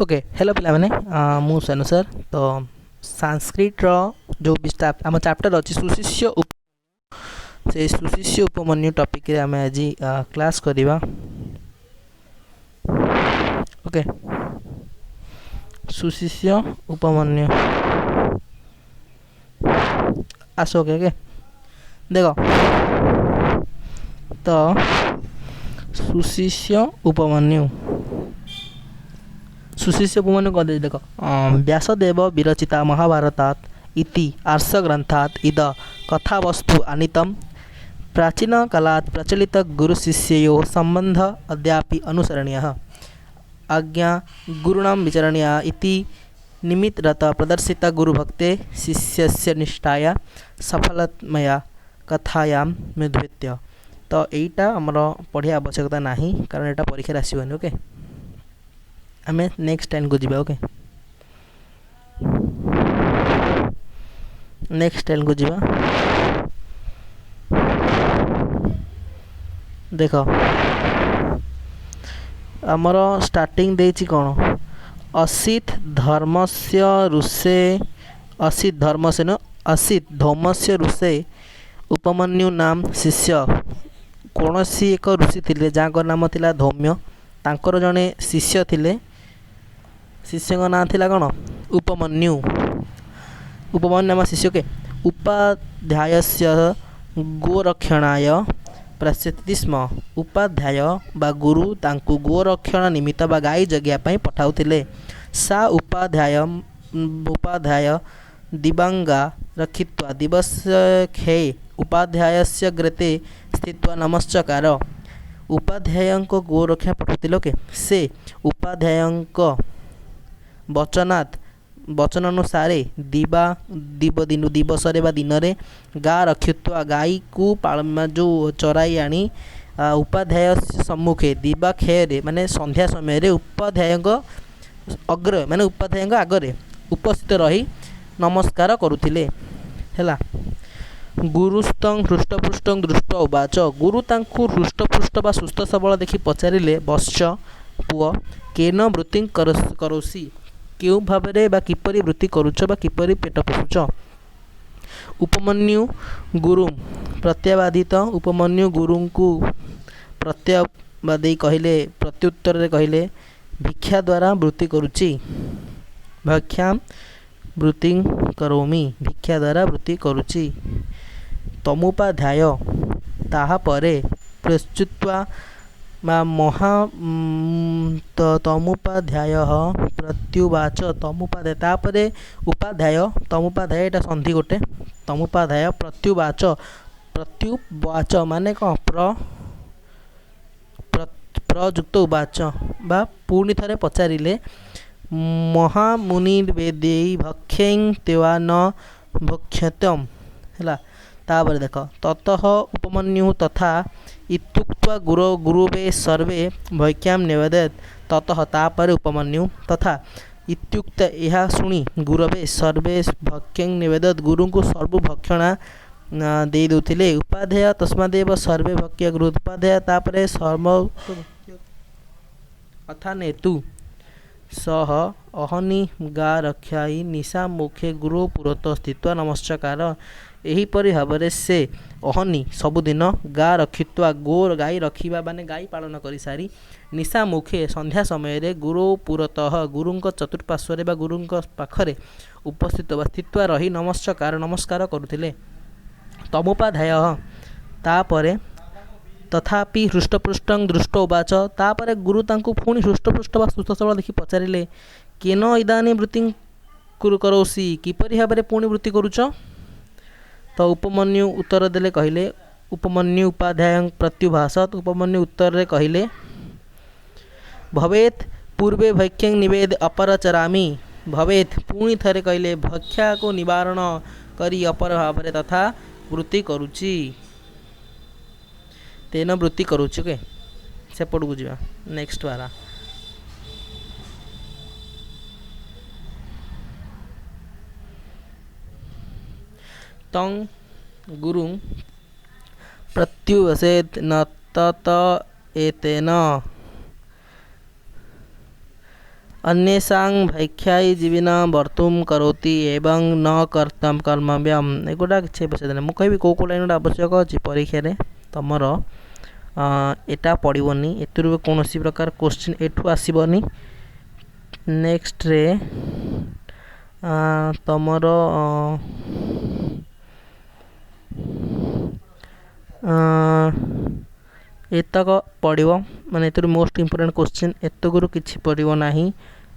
Okay hello पिलाने मु सनु sir तो संस्कृत जो भी आम चैप्टर अच्छी सुशिष्य से सुशिष्य उपमन्यु टॉपिक रे आम आज क्लास करवा। ओके सुशिष्य उपमन्यु आस ओके ओके देख तो सुशिष्य उपमन्यु सुशिष्य उपमन्यु कह देख व्यासदेव विरचिता महाभारतात इति आर्षग्रंथात् इद कथावस्तु आनीतम प्राचीन कालात् प्रचलित गुरुशिष्ययोः संबंध अद्यापि अनुसरणीयः आज्ञा गुरुणां विचरणीया इति निमित्तरत प्रदर्शित गुरुभक्ते शिष्यस्य निष्ठाया सफलतमया कथायां मुद्रित्य। तो यहीटा आमर पढ़िया आवश्यकता नहीं कारण यहाँ परीक्षा आसबनी। ओके आम नेक्स्ट टाइम को जीवा। ओके नेक्स्ट टाइम को जीवा। देख आमर स्टार्टिंग देछि कौन असित धर्मस्य ऋषे असित धर्म से न असित धौमस्य ऋषे उपमन्यु नाम शिष्य कौन सी एक ऋषि थिले जहाँ नाम थिला धौम्य तांकर जड़े शिष्य थिले शिष्य ना थिला कौन उपमन्यु उपमन्यु नाम शिष्य के उपाध्यायस्य गोरक्षणाय प्रसिद्धि स्म उपाध्याय बा गुरु तांकु गोरक्षण निमित्त बा गाई जगिया पठाउथिले सा उपाध्याय दिबांगा रखित्वा दिवस खे उपाध्यायस्य ग्रते स्थित्वा नमस्कार उपाध्यायंक गोरक्षा पठाउथिलो के से उपाध्यायंक वचन अनुसारे दिवस दिन गा रखित्वा गाई को जो चराई आनी उपाध्याय सम्मुखे दिवा खेरे माने संध्या समय उपाध्याय अग्र माने उपाध्याय आगरे उपस्थित रही नमस्कार करुथिले हैला। गुरुस्तं हृष्टपुष्टं दृष्ट उवाच गुरु तांकु हृष्टपुष्ट बा सुस्थ सबल देखि पचारिले वश्च पुओ केन वृत्ति करोसी क्यों भावरे बा किपरि वृत्ति करुच बा किपरि पेट पोषुच। उपमन्यु गुरु प्रत्यावादित उपमन्यु गुरु को प्रत्यावादी कहले प्रत्युत्तर रे कहले भिक्षा द्वारा वृत्ति करुची भक्षा वृत्ति करोमि भिक्षा द्वारा वृत्ति करुची। तमुपाध्याय ताहा परे प्रस्तुत्वा महा तमुपाध्याय प्रत्युवाच तमुपाध्याय तापरे तमुपाध्याय एटा संधि गोटे तमुपाध्याय प्रत्युवाच माने कौन प्रयुक्त उवाच बा पुणी थरे पचारिले महामुनिर्वेदेई भक्ष्यं तेवा न भक्ष्यतम हैला। तापर देख ततः उपमन्यु तथा इत्युक्त्वा गुरुवे सर्वे भक्ष्यां निवेदयत् ततः तापर उपमन्यु तथा इत्युक्त यह शुणी गुरवे सर्वे भक्ष्यं निवेदयत् गुरु को सर्व भक्षणा दे दउथिले उपाध्याय तस्मादेव सर्वे भक्ष्य गुरु उपाध्याय तापर सर्व अथा नेतु सह अहनि गा रक्षाई निशा मुखे गुरु पुरत स्थित्वा नमस्कार एहीपरि भाव से अहनि सबुदिन गा रखित्वा गोर गाई रखिबा माने गाई पालन करि सारी निशा मुखे संध्या समय रे गुरु पुरतः गुरुंक चतुर्पार्श्व बा गुरुंक पाखरे उपस्थित बा स्थित्वा रही नमस्कार करुथिले। तमुपाध्याय तापरे तथापि हृष्टपृष्टं दृष्ट उवाच तापरे गुरु तांकु पुणी हृष्टपृष्ट बा सुस्थ सबल देखि पचारिले केन इदानी वृत्ति करोसी किपरि भाबरे पुणी वृत्ति करुच। तो उपमन्यु उत्तर देले कहले उपमन्यु उपाध्याय प्रत्युभाषत उपमन्यु उत्तर रे कहले भवेत पूर्वे भक्ष्यं निवेद अपरचरामि भवेत पुणी थरे कहले भक्षा को निवारण करी अपर भाव तथा वृत्ति करुची तेन वृत्ति करुची। ओके सेपट को जीवा नेक्स्ट वाला तं गुरु प्रत्युवसेत् न तत एतेन अन्येषां भैक्षाई जीविना वर्तुम करोति एवं न कर्तम कर्मव्यम एगुड़ा किसी पचारे मुझे कहि कौ लाइन गोटे आवश्यक अच्छी परीक्षा रे तुमर एटा पड़ोनी एथुरु कौन प्रकार क्वेश्चन एठू आसबनी नेक्स्ट रे तुमर एतक पड़ो माने एथुरु मोस्ट इंपोर्टेंट क्वेश्चन एतकरू किछि पड़ो नाही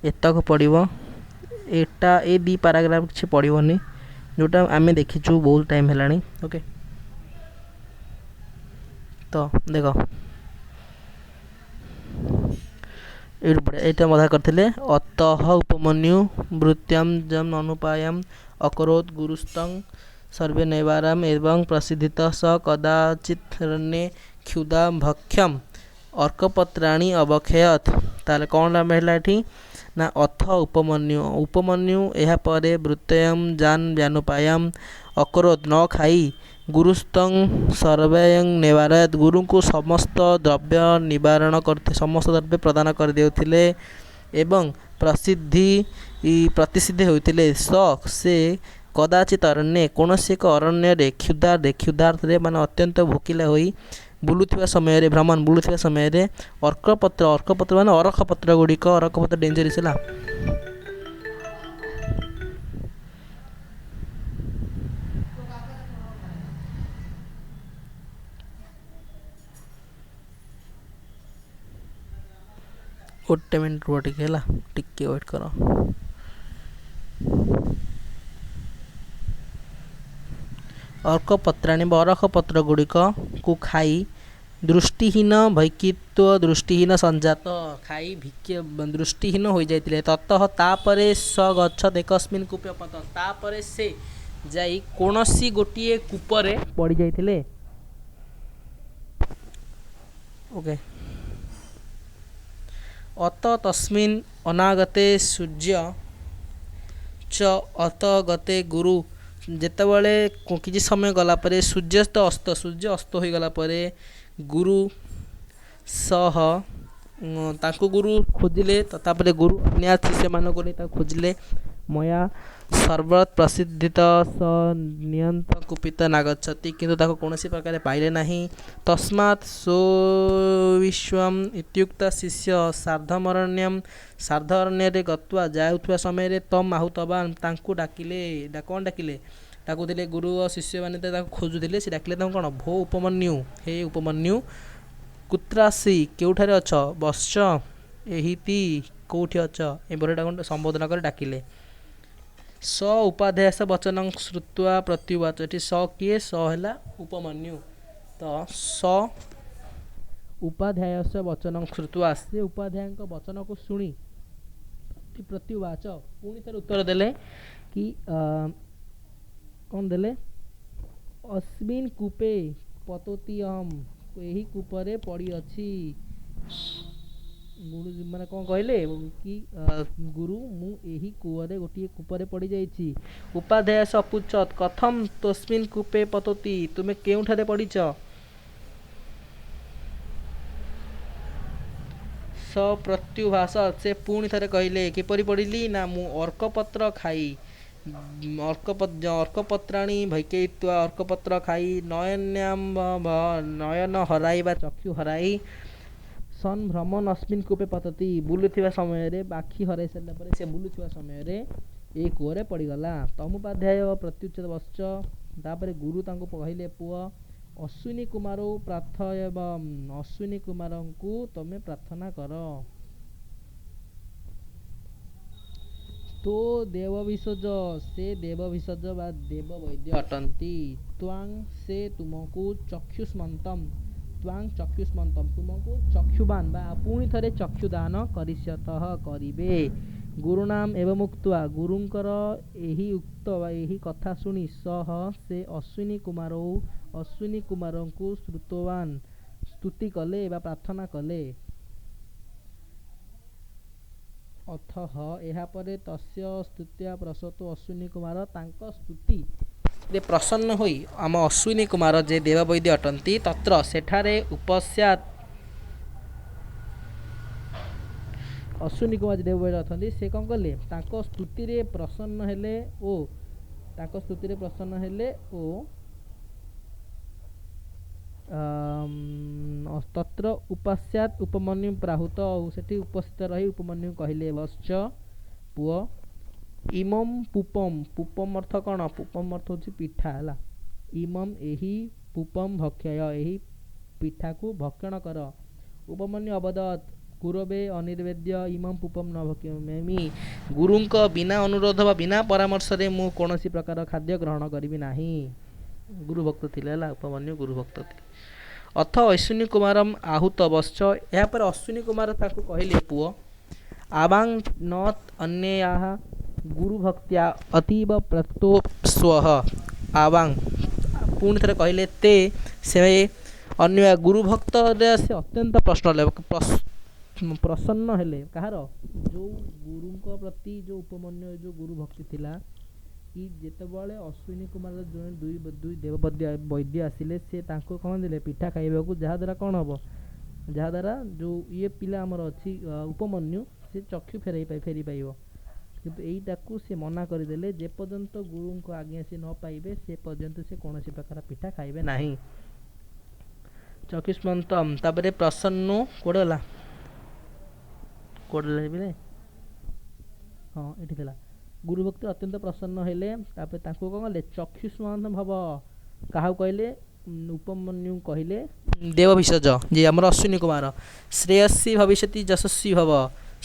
एतक पड़ो एटा ए दी पैराग्राफ किछि पड़ोनी जोटा आमे देखिछु बहुत टाइम हेलानी ओके तो देखो ये मजा करते अतः उपमन्यु वृत्त्यम जम अनुपायम अकरोत् गुरुस्तंग सर्वे नैवाराम एवं प्रसिद्धित स कदाचित् रण्ये क्षुधा भक्ष्यम अर्कपत्राणि अवक्षयत ताले कौन नाम है एठी ना अथ उपमन्यु उपमन्यु एहा परे वृत्तयम जान व्यानुपायम अकरोत् न खाई गुरुस्तंग सर्वयं निवारयत गुरु को समस्त द्रव्य निवारण करते समस्त द्रव्य प्रदान कर देउथिले एवं प्रतिसिद्धि होइथिले से कदाचित अरण्य कौन से एक अरण्य क्षुधार्थ माने अत्यंत भोकिला होई बुलुथिबा समय रे भ्रमण बुलुथिबा समय रे अर्कपत्र माने अरख पत्र गुड़िक अरख पत्र डेंजरस है गोटे मिनट रुह टिके वेट कर अर्कपत्राणि अरख पत्र गुड़िक को खाई दृष्टिहीन भैकित्व दृष्टिहीन संजात खाई दृष्टिहीन हो जाते ततः तापरे स गच्छत एकस्मिन् कूपे पतत तापरे से जाई कोनोसी गोटिए कूपरे पड़ जाइथिले ओके अत तस्मिन् अनागते सूर्य च अत गते गुरु जेतेबले किसी समय गला परे सूर्य अस्त हो गला परे गुरु सह तांको गुरु खोजिले तापर गुरु अन्य शिष्य मान खोजिले मया सर्वत प्रसिद्धित स नियंत कुपित नागच्छति किंतु ताको कौनसी प्रकार पाइले नहीं तस्मात् सो विश्वम इत्युक्त शिष्य सार्धरण्य रे गत्वा जाउथवा समय रे तम आहुतवान तांको डाकिले कौन डाकिले ताको दिले गुरु और शिष्य माने ताको खोजुथिले से डाकिले ताको कौन भो उपमन्यु हे उपमन्यु कुत्रासी केउठारे अछ बश्च एहिति कोठी अछ ए बरेटा संबोधन कर डाकिले स उपाध्याय वचन श्रुत्वा प्रत्युवाच एटी स किए स है उपमन्यु तो स उपाध्याय वचन श्रुत्वा से उपाध्याय वचन को शुणी प्रत्युवाच पुणी थर उत्तर देले कि कौन देले अस्मिन् कूपे पतोति अहम यही कूपरे पड़ी अच्छी गुरु मैंने कौन कहले कि गुरु मु यही कूपरे गोटे कूपरे पड़ जाइछि उपाध्याय अपुच्छत कथम तस्मिन् कूपे पतोति तुमे केउठारे पड़ीच स प्रत्युभाषा से पुणी थरे कहले किपरि पड़िली ना मु अर्कपत्र खाई अर्कपत्राणि भैकयित्वा अर्कपत्र खाई नयन हराई बा चक्षु हराई सन भ्रमण अस्मिन् कूपे पतति बुलुथिबा समय रे बाखी हराई सारा पर से बुलुथिबा समय रे ए कूरे पड़गला तमुपाध्याय प्रत्युच्चत वश्च तापर गुरु तांको कहले पुआ अश्विनी कुमार प्रार्थय अश्विनी कुमार को तमे प्रार्थना कर तो देवविसर्ज से देवविसर्ज बा देव वैद्य अटंती त्वांग से तुमको चक्षुष्मंतम त्वांग चक्षुष्मंतम तुमको चक्षुबान बा पुणी थरे चक्षुदान करिष्यतः करिबे गुरुनाम एवं उक्त्वा गुरुंकर एही उक्त बा एही कथा सुनी सह से अश्विनी कुमार को श्रुतवान स्तुति कले बा प्रार्थना कले अथह एहा परे तस्य स्तुत्या प्रसतो अश्विनी कुमार तांको स्तुति रे प्रसन्न होई आम अश्विनी कुमार जे देववैद्य अटंती तत्र सेठारे उपस्यात अश्विनी कुमार देवबैल अछंती से कौन कले तांको स्तुति रे प्रसन्न हेले ओ तांको स्तुति रे प्रसन्न हेले ओ तत्र उपास्यात उपमन्यु प्राहुत सेठी उपस्थित रही उपमन्यु कहले वश्च पुओ इमम पुपम पुपम अर्थ कौन पुपम अर्थ होची पिठा हला इमम एही पुपम भक्षय एही पिठा को भक्षण कर उपमन्यु अवदत गुरवे अनिर्वेद्य इमम पुपम न भक्षमी गुरुंक बिना अनुरोध बा बिना परामर्श रे मु कोनोसी प्रकार खाद्य ग्रहण करिवि नाही गुरु भक्त थिले हला उपमन्यु गुरु भक्त थिले अथ अश्विनी कुमारम आहूत वश्च या पर अश्विनी कुमार ताकू कहले पुओ आवांग नत अन्ययाः गुरु भक्त्या अतीव प्रतो स्वः आवांग पुणी थे कहले ते से अन्य गुरु भक्त से अत्यंत प्रसन्न हेले कहार जो गुरु प्रति जो उपमन्यु जो गुरु भक्ति थिला कि जेतेबळे अश्विनी कुमार जो दुई देवपद्य वैद्य आसिले से तांको कौन देले पिठा खाइबाकू जहा द्वारा कौन हम जहा द्वारा जो ये पिला आमर अच्छी उपमन्यु से चक्षु फेरी पाइब किंतु एईटाकू से मना करदेले जे पर्यंत गुरु को आज्ञा से न पाइबे से पर्यंत से कौन प्रकार पिठा खाइबे नाही चक्षुष्मन्तम तापरे प्रसन्न कोडला कोडले हाँ एठी थिला गुरु भक्त अत्यंत प्रसन्न हेले तापरे तांको कौन कहले चक्षुष्मंत भव काहा कहले उपमन्यु कहले देव विसर्ज जे हमर अश्विनी कुमार श्रेयसी भविष्यति यशस्वी भव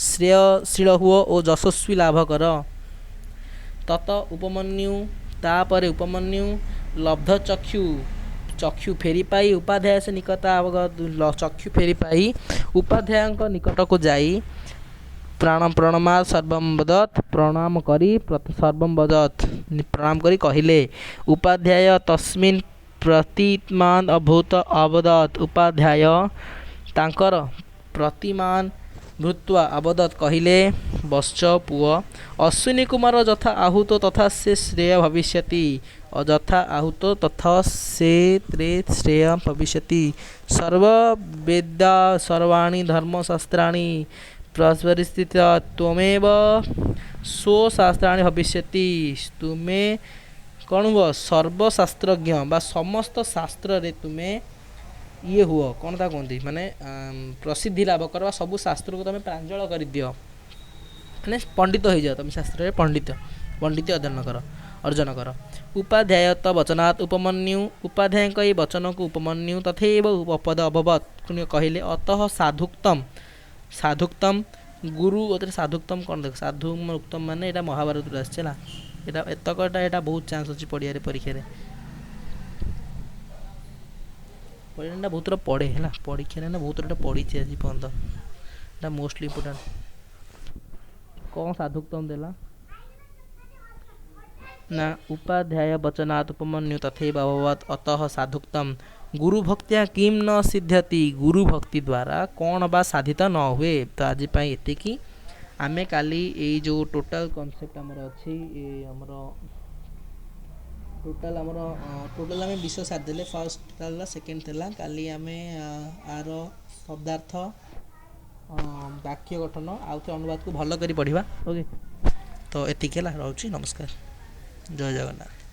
श्रेयशील हुओ और यशस्वी लाभ कर तत उपमन्यु तापरे उपमन्यु लब्ध चक्षु फेरी पाई उपाध्याय से निकट अवगत चक्षु फेरी पाई उपाध्याय निकट को जाई प्रणमा सर्वम वदत प्रणाम करी सर्वम वदत प्रणाम करी कहले उपाध्याय तस्मिन् प्रतिमान अभूत अवदत उपाध्याय तांकर प्रतिमान भूत्वा अवदत कहले वश्च पुओ अश्विनी कुमार यथा आहूत तथा से श्रेय भविष्यति अयथा आहूत तथा से त्रे श्रेय भविष्यति सर्व वेदा सर्वाणि धर्मशास्त्राणि प्रस्वरिस्थित त्वमेव स्वशास्त्राणि भविष्यति तुम्हें कौन हुआ सर्वशास्त्रज्ञ बा समस्त शास्त्र रे तुम्हें ये हुआ कौन था कहते माने प्रसिद्धि लाभ कर सबू शास्त्र को तुम प्रांजल कर दियो माने पंडित हो जाओ तुम शास्त्र पंडित अर्जन कर उपाध्याय वचनात् उपमन्यु उपाध्याय वचन को उपमन्यु तथैव उपपद अभवत कहले अतः साधुक्तम गुरु साधुक्तम कौन देख साधु उक्तम माने एटा महाभारत आसला एतकटा एटा बहुत चांस अच्छी पढ़िया परीक्षा पढ़ा बहुत पढ़े है परीक्षा ना बहुत पढ़ी आज पर्यटन मोस्टली इम्पोर्टाट कौन साधुक्तम देला ना उपाध्याय वचनात् उपमन्यु तथैव अभवत् अतः साधुक्तम गुरु भक्त्या किम न सिद्ध्यति गुरु भक्ति द्वारा कौन बा साधित न हुए तो आज एतिकी आमे काली ए जो टोटल कॉन्सेप्ट हमर अछि हमर टोटल आम विषय सारी देले फर्स्ट था सेकेंड था काली आम आर शब्दार्थ वाक्य गठन आउ अनुवाद को भल कर पढ़ा ओके तो एतिक रोची नमस्कार जय जगन्नाथ।